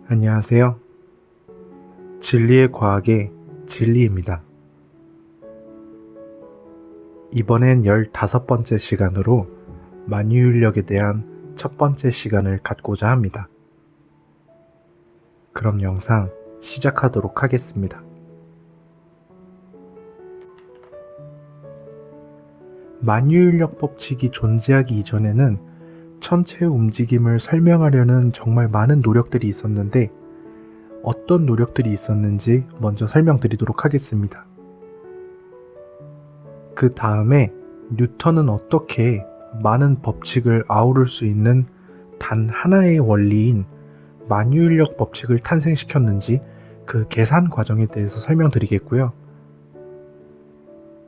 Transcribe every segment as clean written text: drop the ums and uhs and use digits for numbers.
안녕하세요. 진리의 과학의 진리입니다. 이번엔 15번째 시간으로 만유인력에 대한 첫 번째 시간을 갖고자 합니다. 그럼 영상 시작하도록 하겠습니다. 만유인력 법칙이 존재하기 이전에는 천체의 움직임을 설명하려는 정말 많은 노력들이 있었는데 어떤 노력들이 있었는지 먼저 설명드리도록 하겠습니다. 그 다음에 뉴턴은 어떻게 많은 법칙을 아우를 수 있는 단 하나의 원리인 만유인력 법칙을 탄생시켰는지 그 계산 과정에 대해서 설명드리겠고요.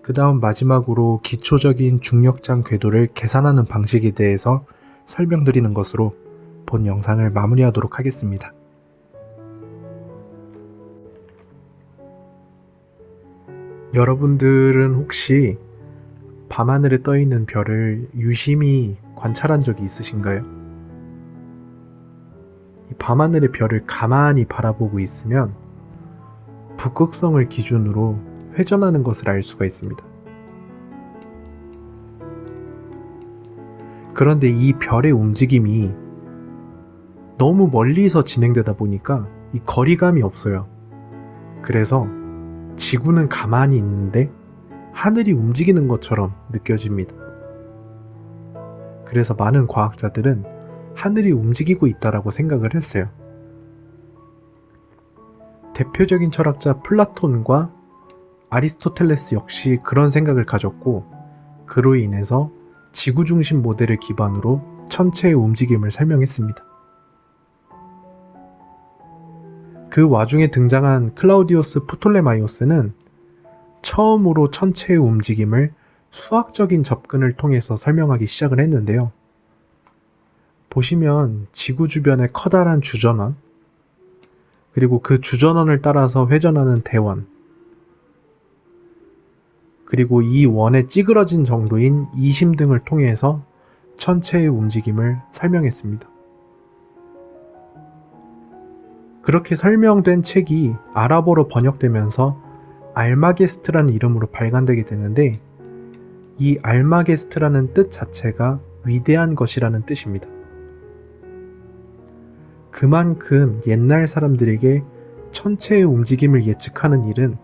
그 다음 마지막으로 기초적인 중력장 궤도를 계산하는 방식에 대해서 설명드리는 것으로 본 영상을 마무리하도록 하겠습니다. 여러분들은 혹시 밤하늘에 떠있는 별을 유심히 관찰한 적이 있으신가요? 이 밤하늘의 별을 가만히 바라보고 있으면 북극성을 기준으로 회전하는 것을 알 수가 있습니다. 그런데 이 별의 움직임이 너무 멀리서 진행되다 보니까 이 거리감이 없어요. 그래서 지구는 가만히 있는데 하늘이 움직이는 것처럼 느껴집니다. 그래서 많은 과학자들은 하늘이 움직이고 있다라고 생각을 했어요. 대표적인 철학자 플라톤과 아리스토텔레스 역시 그런 생각을 가졌고, 그로 인해서 지구 중심 모델을 기반으로 천체의 움직임을 설명했습니다. 그 와중에 등장한 클라우디우스 프톨레마이오스는 처음으로 천체의 움직임을 수학적인 접근을 통해서 설명하기 시작을 했는데요. 보시면 지구 주변의 커다란 주전원, 그리고 그 주전원을 따라서 회전하는 대원, 그리고 이 원의 찌그러진 정도인 이심 등을 통해서 천체의 움직임을 설명했습니다. 그렇게 설명된 책이 아랍어로 번역되면서 알마게스트라는 이름으로 발간되게 되는데, 이 알마게스트라는 뜻 자체가 위대한 것이라는 뜻입니다. 그만큼 옛날 사람들에게 천체의 움직임을 예측하는 일은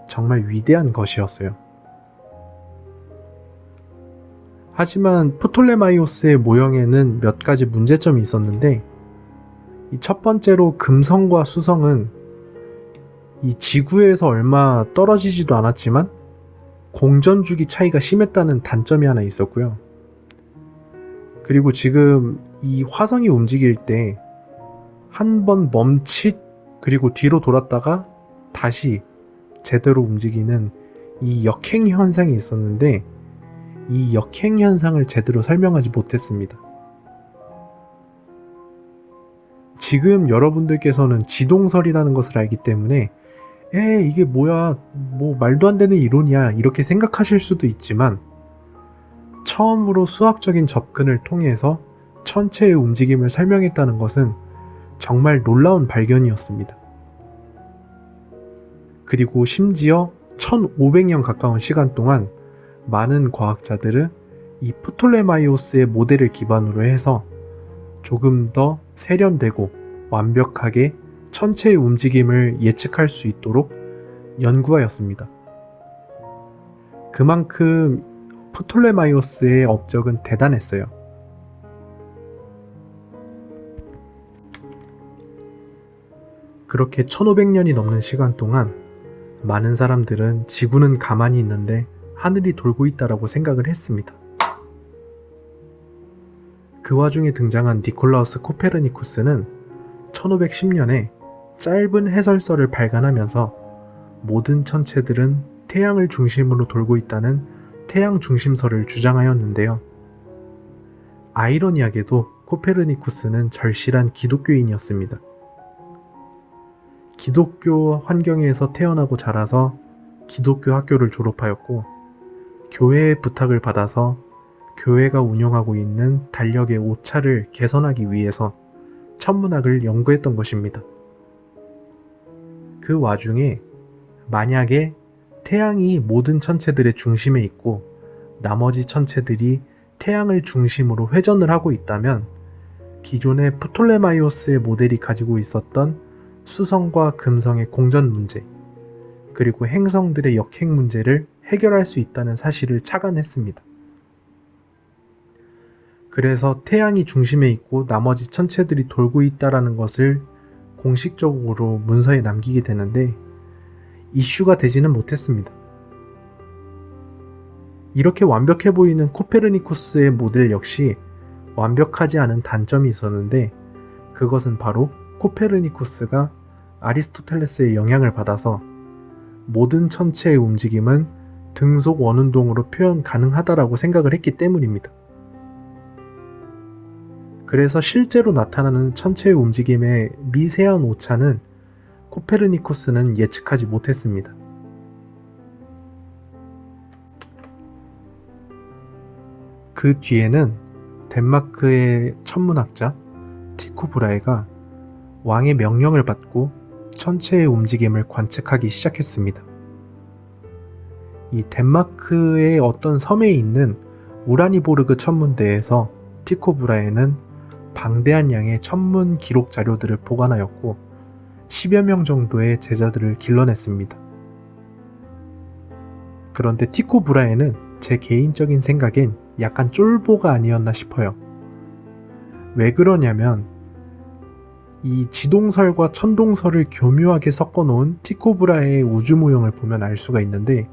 정말 위대한 것이었어요. 하지만 프톨레마이오스의 모형에는 몇 가지 문제점이 있었는데, 이 첫 번째로 금성과 수성은 이 지구에서 얼마 떨어지지도 않았지만 공전주기 차이가 심했다는 단점이 하나 있었고요. 그리고 지금 이 화성이 움직일 때 한 번 멈칫 그리고 뒤로 돌았다가 다시 제대로 움직이는 이 역행 현상이 있었는데, 이 역행 현상을 제대로 설명하지 못했습니다. 지금 여러분들께서는 지동설이라는 것을 알기 때문에 이게 뭐야, 뭐 말도 안 되는 이론이야, 이렇게 생각하실 수도 있지만, 처음으로 수학적인 접근을 통해서 천체의 움직임을 설명했다는 것은 정말 놀라운 발견이었습니다. 그리고 심지어 1500년 가까운 시간 동안 많은 과학자들은 이 프톨레마이오스의 모델을 기반으로 해서 조금 더 세련되고 완벽하게 천체의 움직임을 예측할 수 있도록 연구하였습니다. 그만큼 프톨레마이오스의 업적은 대단했어요. 그렇게 1500년이 넘는 시간 동안 많은 사람들은 지구는 가만히 있는데 하늘이 돌고 있다라고 생각을 했습니다. 그 와중에 등장한 니콜라우스 코페르니쿠스는 1510년에 짧은 해설서를 발간하면서 모든 천체들은 태양을 중심으로 돌고 있다는 태양 중심설을 주장하였는데요. 아이러니하게도 코페르니쿠스는 절실한 기독교인이었습니다. 기독교 환경에서 태어나고 자라서 기독교 학교를 졸업하였고, 교회의 부탁을 받아서 교회가 운영하고 있는 달력의 오차를 개선하기 위해서 천문학을 연구했던 것입니다. 그 와중에 만약에 태양이 모든 천체들의 중심에 있고 나머지 천체들이 태양을 중심으로 회전을 하고 있다면 기존의 프톨레마이오스의 모델이 가지고 있었던 수성과 금성의 공전 문제, 그리고 행성들의 역행 문제를 해결할 수 있다는 사실을 착안했습니다. 그래서 태양이 중심에 있고 나머지 천체들이 돌고 있다는 것을 공식적으로 문서에 남기게 되는데 이슈가 되지는 못했습니다. 이렇게 완벽해 보이는 코페르니쿠스의 모델 역시 완벽하지 않은 단점이 있었는데 그것은 바로 코페르니쿠스가 아리스토텔레스의 영향을 받아서 모든 천체의 움직임은 등속 원운동으로 표현 가능하다라고 생각을 했기 때문입니다. 그래서 실제로 나타나는 천체의 움직임의 미세한 오차는 코페르니쿠스는 예측하지 못했습니다. 그 뒤에는 덴마크의 천문학자 티코 브라헤가 왕의 명령을 받고 천체의 움직임을 관측하기 시작했습니다. 이 덴마크의 어떤 섬에 있는 우라니보르그 천문대에서 티코 브라헤는 방대한 양의 천문 기록 자료들을 보관하였고 10여 명 정도의 제자들을 길러냈습니다. 그런데 티코 브라헤는 제 개인적인 생각엔 약간 쫄보가 아니었나 싶어요. 왜 그러냐면 이 지동설과 천동설을 교묘하게 섞어놓은 티코 브라헤의 우주 모형을 보면 알 수가 있는데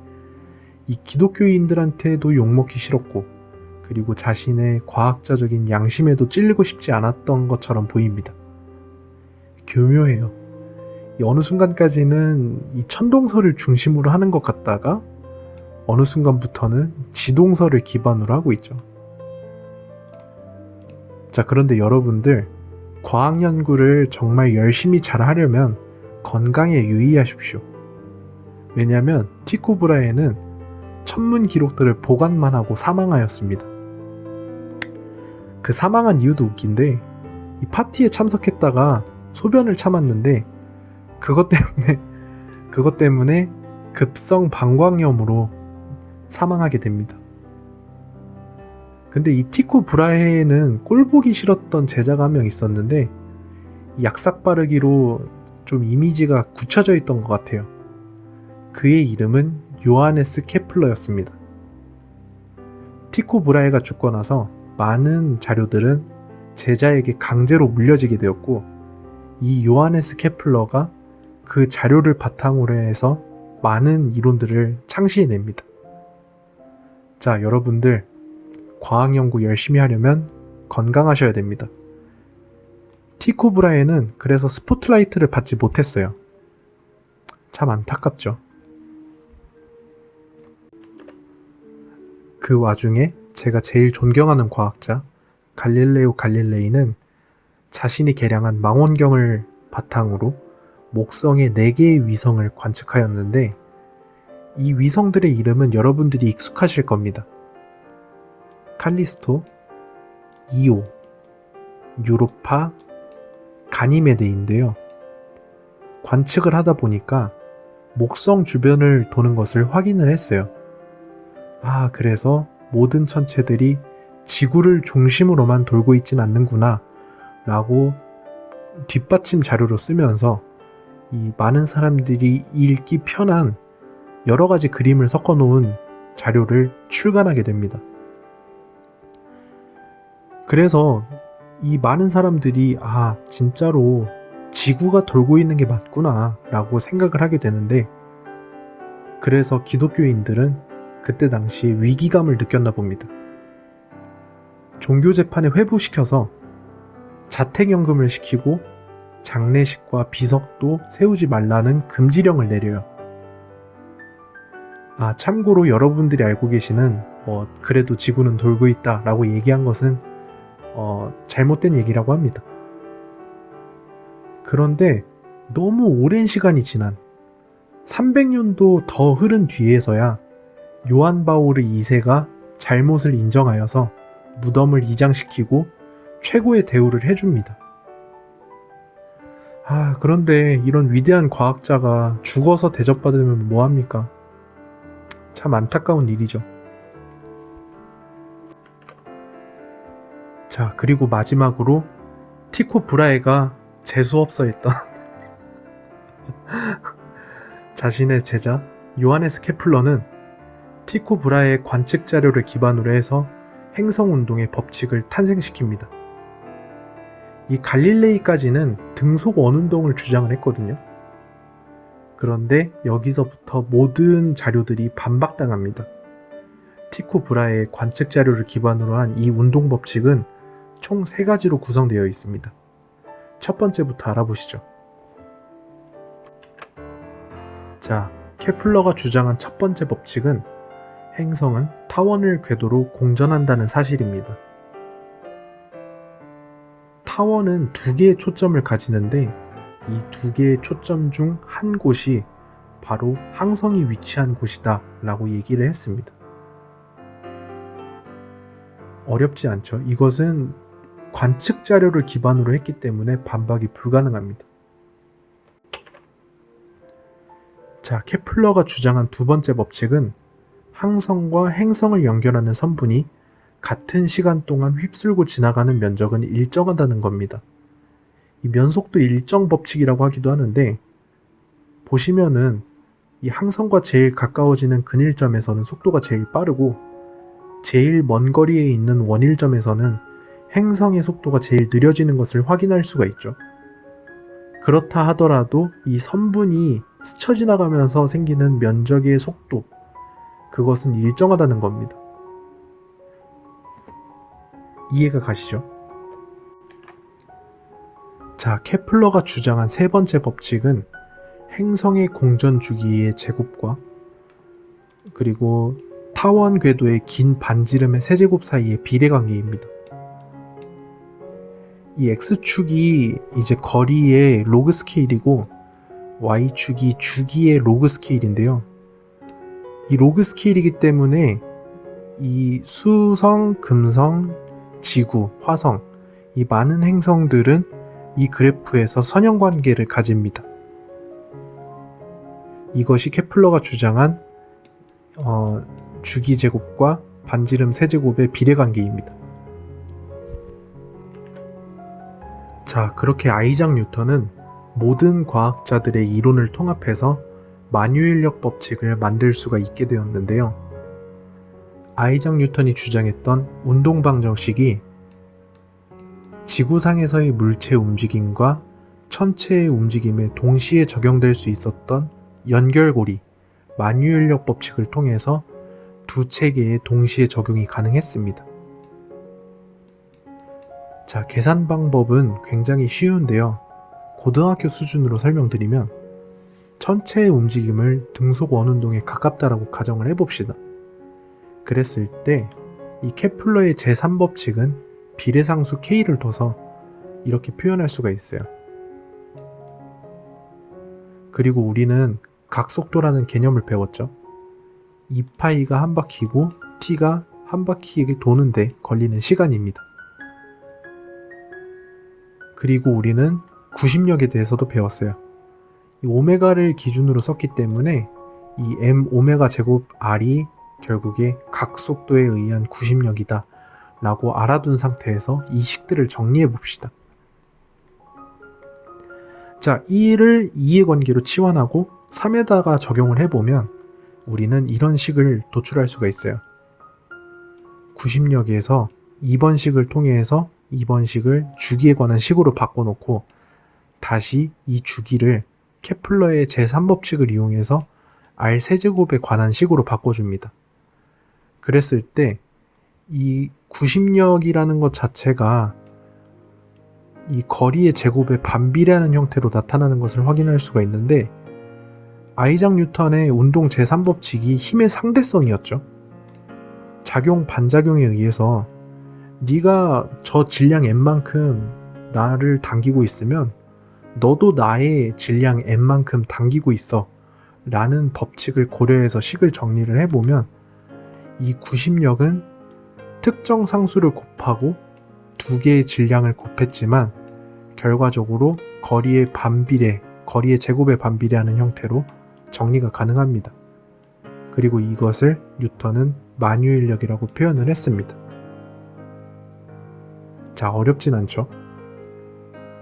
이 기독교인들한테도 욕먹기 싫었고 그리고 자신의 과학자적인 양심에도 찔리고 싶지 않았던 것처럼 보입니다. 교묘해요. 어느 순간까지는 이 천동설을 중심으로 하는 것 같다가 어느 순간부터는 지동설을 기반으로 하고 있죠. 자, 그런데 여러분들 과학 연구를 정말 열심히 잘 하려면 건강에 유의하십시오. 왜냐하면 티코 브라헤는 천문 기록들을 보관만 하고 사망하였습니다. 그 사망한 이유도 웃긴데 이 파티에 참석했다가 소변을 참았는데 그것 때문에 급성 방광염으로 사망하게 됩니다. 근데 이 티코 브라헤는 꼴보기 싫었던 제자가 한 명 있었는데 약삭 빠르기로 좀 이미지가 굳혀져 있던 것 같아요. 그의 이름은 요하네스 케플러였습니다. 티코 브라헤가 죽고 나서 많은 자료들은 제자에게 강제로 물려지게 되었고 이 요하네스 케플러가 그 자료를 바탕으로 해서 많은 이론들을 창시해냅니다. 자, 여러분들 과학 연구 열심히 하려면 건강하셔야 됩니다. 티코 브라헤는 그래서 스포트라이트를 받지 못했어요. 참 안타깝죠. 그 와중에 제가 제일 존경하는 과학자 갈릴레오 갈릴레이는 자신이 개량한 망원경을 바탕으로 목성의 4개의 위성을 관측하였는데 이 위성들의 이름은 여러분들이 익숙하실 겁니다. 칼리스토, 이오, 유로파, 가니메데인데요. 관측을 하다 보니까 목성 주변을 도는 것을 확인을 했어요. 그래서 모든 천체들이 지구를 중심으로만 돌고 있진 않는구나 라고 뒷받침 자료로 쓰면서 이 많은 사람들이 읽기 편한 여러 가지 그림을 섞어 놓은 자료를 출간하게 됩니다. 그래서 이 많은 사람들이 진짜로 지구가 돌고 있는 게 맞구나 라고 생각을 하게 되는데 그래서 기독교인들은 그때 당시에 위기감을 느꼈나 봅니다. 종교 재판에 회부시켜서 자택연금을 시키고 장례식과 비석도 세우지 말라는 금지령을 내려요. 참고로 여러분들이 알고 계시는 그래도 지구는 돌고 있다 라고 얘기한 것은 잘못된 얘기라고 합니다. 그런데 너무 오랜 시간이 지난 300년도 더 흐른 뒤에서야 요한 바오르 2세가 잘못을 인정하여서 무덤을 이장시키고 최고의 대우를 해줍니다. 그런데 이런 위대한 과학자가 죽어서 대접받으면 뭐합니까? 참 안타까운 일이죠. 자, 그리고 마지막으로 티코 브라헤가 재수없어 했던 자신의 제자 요하네스 케플러는 티코 브라헤의 관측 자료를 기반으로 해서 행성운동의 법칙을 탄생시킵니다. 이 갈릴레이까지는 등속 원운동을 주장을 했거든요. 그런데 여기서부터 모든 자료들이 반박당합니다. 티코 브라헤의 관측 자료를 기반으로 한 이 운동 법칙은 총 3가지로 구성되어 있습니다. 첫 번째부터 알아보시죠. 자, 케플러가 주장한 첫 번째 법칙은 행성은 타원을 궤도로 공전한다는 사실입니다. 타원은 2개의 초점을 가지는데 이 2개의 초점 중 한 곳이 바로 항성이 위치한 곳이다 라고 얘기를 했습니다. 어렵지 않죠? 이것은 관측 자료를 기반으로 했기 때문에 반박이 불가능합니다. 자, 케플러가 주장한 두 번째 법칙은 항성과 행성을 연결하는 선분이 같은 시간 동안 휩쓸고 지나가는 면적은 일정하다는 겁니다. 이 면속도 일정 법칙이라고 하기도 하는데, 보시면은 이 항성과 제일 가까워지는 근일점에서는 속도가 제일 빠르고 제일 먼 거리에 있는 원일점에서는 행성의 속도가 제일 느려지는 것을 확인할 수가 있죠. 그렇다 하더라도 이 선분이 스쳐 지나가면서 생기는 면적의 속도, 그것은 일정하다는 겁니다. 이해가 가시죠? 자, 케플러가 주장한 세 번째 법칙은 행성의 공전 주기의 제곱과 그리고 타원 궤도의 긴 반지름의 세제곱 사이의 비례관계입니다. 이 X축이 이제 거리의 로그 스케일이고 Y축이 주기의 로그 스케일인데요. 이 로그 스케일이기 때문에 이 수성, 금성, 지구, 화성, 이 많은 행성들은 이 그래프에서 선형관계를 가집니다. 이것이 케플러가 주장한 주기 제곱과 반지름 세제곱의 비례관계입니다. 자, 그렇게 아이작 뉴턴은 모든 과학자들의 이론을 통합해서 만유인력 법칙을 만들 수가 있게 되었는데요. 아이작 뉴턴이 주장했던 운동방정식이 지구상에서의 물체 움직임과 천체의 움직임에 동시에 적용될 수 있었던 연결고리, 만유인력 법칙을 통해서 두 체계에 동시에 적용이 가능했습니다. 자, 계산 방법은 굉장히 쉬운데요. 고등학교 수준으로 설명드리면 천체의 움직임을 등속 원운동에 가깝다라고 가정을 해봅시다. 그랬을 때 이 케플러의 제3법칙은 비례상수 k를 둬서 이렇게 표현할 수가 있어요. 그리고 우리는 각속도라는 개념을 배웠죠. 2파이가 한 바퀴고 t가 한 바퀴 도는데 걸리는 시간입니다. 그리고 우리는 구심력에 대해서도 배웠어요. 이 오메가를 기준으로 썼기 때문에 이 m 오메가 제곱 r이 결국에 각속도에 의한 구심력이다 라고 알아둔 상태에서 이 식들을 정리해 봅시다. 자, 1을 2의 관계로 치환하고 3에다가 적용을 해보면 우리는 이런 식을 도출할 수가 있어요. 구심력에서 2번 식을 통해서 2번 식을 주기에 관한 식으로 바꿔놓고 다시 이 주기를 케플러의 제3법칙을 이용해서 R 세제곱에 관한 식으로 바꿔줍니다. 그랬을 때 이 구심력이라는 것 자체가 이 거리의 제곱에 반비례하는 형태로 나타나는 것을 확인할 수가 있는데, 아이작 뉴턴의 운동 제3법칙이 힘의 상대성이었죠. 작용 반작용에 의해서 네가 저 질량 m만큼 나를 당기고 있으면 너도 나의 질량 m만큼 당기고 있어 라는 법칙을 고려해서 식을 정리를 해보면 이 구심력은 특정 상수를 곱하고 두 개의 질량을 곱했지만 결과적으로 거리의 제곱에 반비례하는 형태로 정리가 가능합니다. 그리고 이것을 뉴턴은 만유인력이라고 표현을 했습니다. 자, 어렵진 않죠?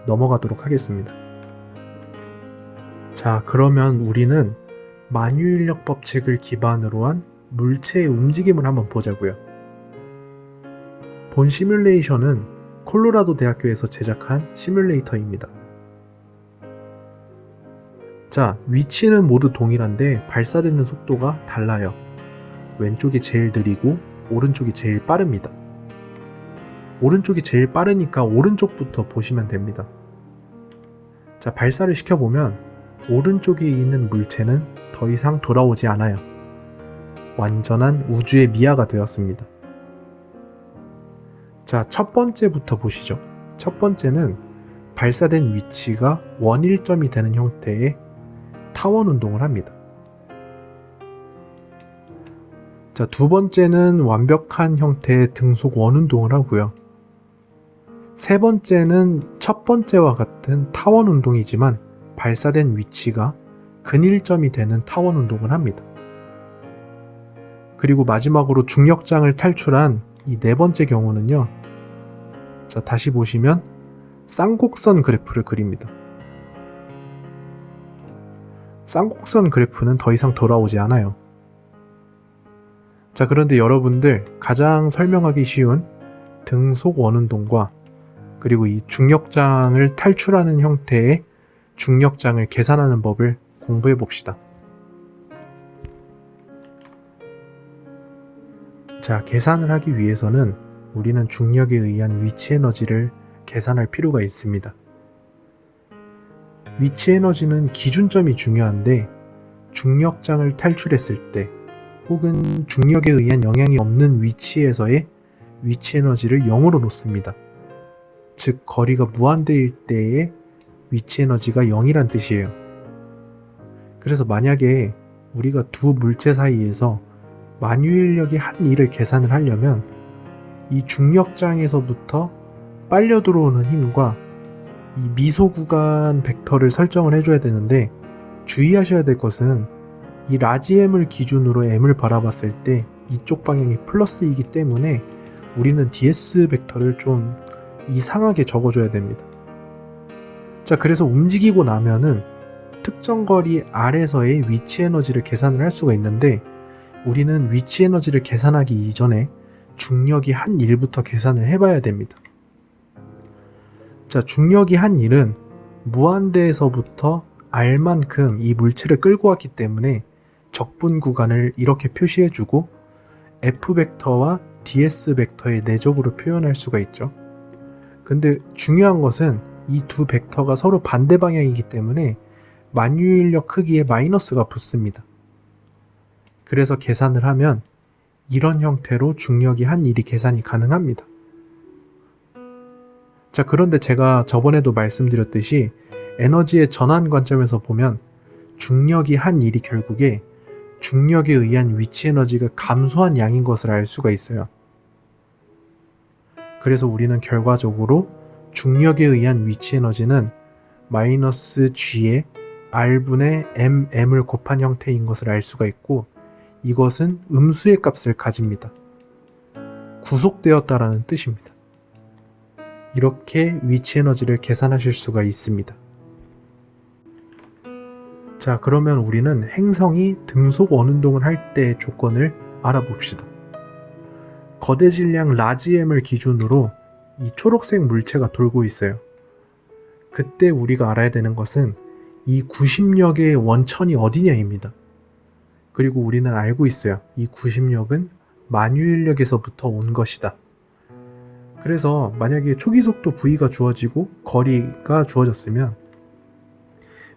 넘어가도록 하겠습니다. 자, 그러면 우리는 만유인력 법칙을 기반으로 한 물체의 움직임을 한번 보자고요. 본 시뮬레이션은 콜로라도 대학교에서 제작한 시뮬레이터입니다. 자, 위치는 모두 동일한데 발사되는 속도가 달라요. 왼쪽이 제일 느리고 오른쪽이 제일 빠릅니다. 오른쪽이 제일 빠르니까 오른쪽부터 보시면 됩니다. 자, 발사를 시켜보면 오른쪽에 있는 물체는 더 이상 돌아오지 않아요. 완전한 우주의 미아가 되었습니다. 자, 첫 번째부터 보시죠. 첫 번째는 발사된 위치가 원일점이 되는 형태의 타원 운동을 합니다. 자, 두 번째는 완벽한 형태의 등속 원 운동을 하고요. 세 번째는 첫 번째와 같은 타원 운동이지만 발사된 위치가 근일점이 되는 타원 운동을 합니다. 그리고 마지막으로 중력장을 탈출한 이 네 번째 경우는요. 자, 다시 보시면 쌍곡선 그래프를 그립니다. 쌍곡선 그래프는 더 이상 돌아오지 않아요. 자, 그런데 여러분들 가장 설명하기 쉬운 등속 원운동과 그리고 이 중력장을 탈출하는 형태의 중력장을 계산하는 법을 공부해 봅시다. 자, 계산을 하기 위해서는 우리는 중력에 의한 위치 에너지를 계산할 필요가 있습니다. 위치 에너지는 기준점이 중요한데 중력장을 탈출했을 때 혹은 중력에 의한 영향이 없는 위치에서의 위치 에너지를 0으로 놓습니다. 즉, 거리가 무한대일 때의 위치 에너지가 0이란 뜻이에요. 그래서 만약에 우리가 두 물체 사이에서 만유인력이 한 일을 계산을 하려면 이 중력장에서부터 빨려 들어오는 힘과 이 미소 구간 벡터를 설정을 해줘야 되는데 주의하셔야 될 것은 이 라지 m을 기준으로 m을 바라봤을 때 이쪽 방향이 플러스이기 때문에 우리는 ds 벡터를 좀 이상하게 적어줘야 됩니다. 자, 그래서 움직이고 나면은 특정 거리 아래서의 위치 에너지를 계산을 할 수가 있는데 우리는 위치 에너지를 계산하기 이전에 중력이 한 일부터 계산을 해봐야 됩니다. 자, 중력이 한 일은 무한대에서부터 r만큼 이 물체를 끌고 왔기 때문에 적분 구간을 이렇게 표시해주고 f 벡터와 ds 벡터의 내적으로 표현할 수가 있죠. 근데 중요한 것은 이 두 벡터가 서로 반대 방향이기 때문에 만유인력 크기에 마이너스가 붙습니다. 그래서 계산을 하면 이런 형태로 중력이 한 일이 계산이 가능합니다. 자, 그런데 제가 저번에도 말씀드렸듯이 에너지의 전환 관점에서 보면 중력이 한 일이 결국에 중력에 의한 위치 에너지가 감소한 양인 것을 알 수가 있어요. 그래서 우리는 결과적으로 중력에 의한 위치 에너지는 마이너스 g에 r분의 mm을 곱한 형태인 것을 알 수가 있고 이것은 음수의 값을 가집니다. 구속되었다라는 뜻입니다. 이렇게 위치 에너지를 계산하실 수가 있습니다. 자, 그러면 우리는 행성이 등속 원운동을 할 때의 조건을 알아봅시다. 거대 질량 라지 m을 기준으로 이 초록색 물체가 돌고 있어요. 그때 우리가 알아야 되는 것은 이 구심력의 원천이 어디냐입니다. 그리고 우리는 알고 있어요. 이 구심력은 만유인력에서부터 온 것이다. 그래서 만약에 초기 속도 v가 주어지고 거리가 주어졌으면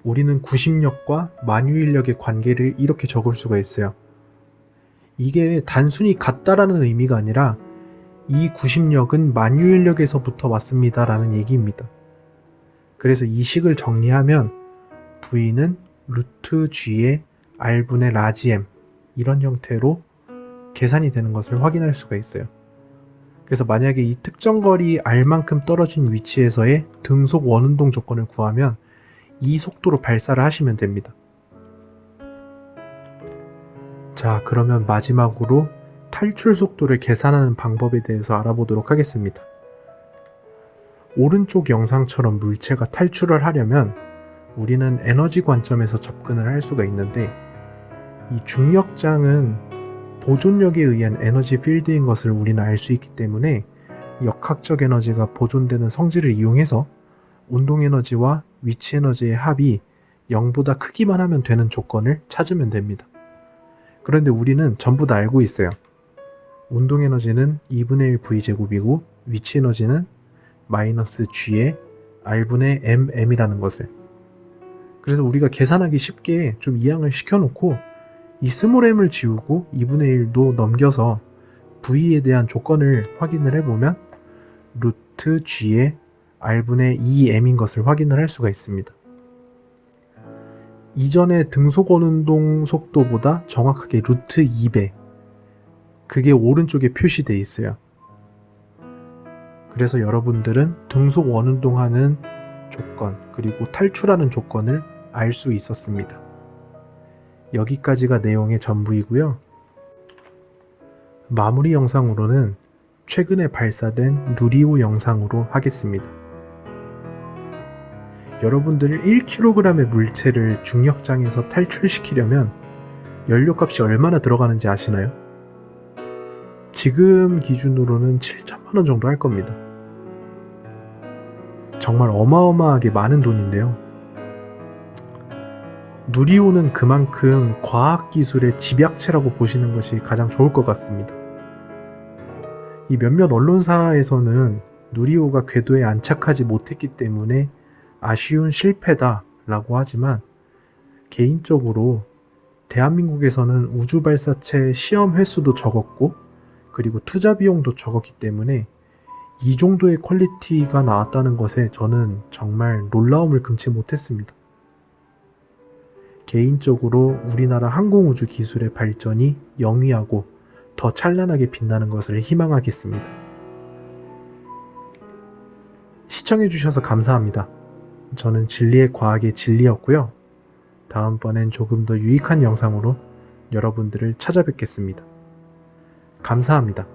우리는 구심력과 만유인력의 관계를 이렇게 적을 수가 있어요. 이게 단순히 같다라는 의미가 아니라 이 구심력은 만유인력에서부터 왔습니다 라는 얘기입니다. 그래서 이 식을 정리하면 V는 루트 G의 R분의 라지 M 이런 형태로 계산이 되는 것을 확인할 수가 있어요. 그래서 만약에 이 특정 거리 R만큼 떨어진 위치에서의 등속 원운동 조건을 구하면 이 속도로 발사를 하시면 됩니다. 자, 그러면 마지막으로 탈출 속도를 계산하는 방법에 대해서 알아보도록 하겠습니다. 오른쪽 영상처럼 물체가 탈출을 하려면 우리는 에너지 관점에서 접근을 할 수가 있는데, 이 중력장은 보존력에 의한 에너지 필드인 것을 우리는 알 수 있기 때문에 역학적 에너지가 보존되는 성질을 이용해서 운동 에너지와 위치 에너지의 합이 0보다 크기만 하면 되는 조건을 찾으면 됩니다. 그런데 우리는 전부 다 알고 있어요. 운동 에너지는 2분의 1 V제곱이고 위치 에너지는 마이너스 G의 R분의 MM이라는 것을. 그래서 우리가 계산하기 쉽게 좀 이항을 시켜놓고 이 스몰 m을 지우고 2분의 1도 넘겨서 V에 대한 조건을 확인을 해보면 루트 G의 R분의 2M인 것을 확인을 할 수가 있습니다. 이전의 등속 원운동 속도보다 정확하게 루트 2배, 그게 오른쪽에 표시되어 있어요. 그래서 여러분들은 등속 원운동하는 조건, 그리고 탈출하는 조건을 알 수 있었습니다. 여기까지가 내용의 전부이고요. 마무리 영상으로는 최근에 발사된 누리호 영상으로 하겠습니다. 여러분들 1kg의 물체를 중력장에서 탈출시키려면 연료값이 얼마나 들어가는지 아시나요? 지금 기준으로는 7천만 원 정도 할 겁니다. 정말 어마어마하게 많은 돈인데요. 누리호는 그만큼 과학기술의 집약체라고 보시는 것이 가장 좋을 것 같습니다. 이 몇몇 언론사에서는 누리호가 궤도에 안착하지 못했기 때문에 아쉬운 실패다라고 하지만, 개인적으로 대한민국에서는 우주발사체 시험 횟수도 적었고 그리고 투자 비용도 적었기 때문에 이 정도의 퀄리티가 나왔다는 것에 저는 정말 놀라움을 금치 못했습니다. 개인적으로 우리나라 항공우주 기술의 발전이 영위하고 더 찬란하게 빛나는 것을 희망하겠습니다. 시청해주셔서 감사합니다. 저는 진리의 과학의 진리였고요. 다음번엔 조금 더 유익한 영상으로 여러분들을 찾아뵙겠습니다. 감사합니다.